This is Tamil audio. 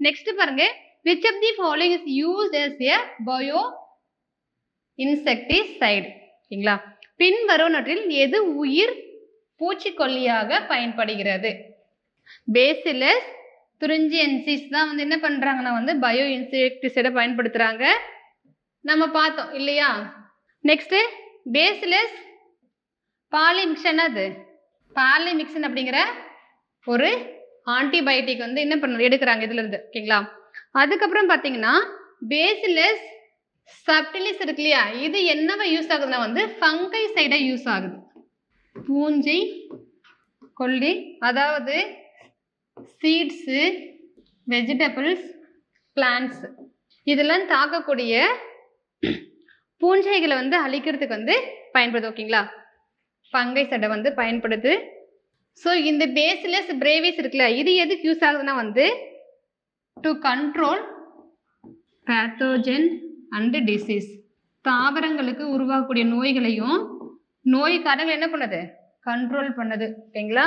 நெக்ஸ்ட் பாருங்க, which of the following is used as a bio insecticide? ஓகேங்களா, பின்வருவனவற்றில் எது உயிர் பூச்சிக்கொல்லியாக பயன்படுகிறது? பேசிலஸ் துரிஞ்சியன்சிஸ் தான் வந்து என்ன பண்றாங்கன்னா வந்து பயோ இன்செக்டிசைடை பயன்படுத்துறாங்க, நம்ம பார்த்தோம் இல்லையா. நெக்ஸ்ட் பேசிலஸ் பாலிமிக்சன், அது பாலிமிக்சன் அப்படிங்கிற ஒரு ஆன்டிபயோட்டிக் வந்து என்ன பண்ண எடுக்கிறாங்க இதுல இருந்து. ஓகேங்களா, அதுக்கப்புறம் பார்த்தீங்கன்னா பேசிலஸ் சப்டிலிஸ் இருக்கு இல்லையா, இது என்னவா யூஸ் ஆகுதுன்னா வந்து ஃபங்கைசைடா யூஸ் ஆகுது. பூஞ்சை கொல்லி, அதாவது சீட்ஸு, வெஜிடபிள்ஸ், பிளான்ட்ஸ் இதெல்லாம் தாக்கக்கூடிய பூஞ்சைகளை வந்து அழிக்கிறதுக்கு வந்து பயன்படுது. ஓகேங்களா, ஃபங்கைசைடை வந்து பயன்படுது. ஸோ இந்த பேசிலஸ் பிரேவிஸ் இருக்குல்ல, இது எதுக்கு யூஸ் ஆகுதுன்னா வந்து to control pathogen and disease, தாவரங்களுக்கு உருவாகக்கூடிய நோய்களையும் நோய்க்காரர்கள் என்ன பண்ணுது, கண்ட்ரோல் பண்ணுது. ஓகேங்களா,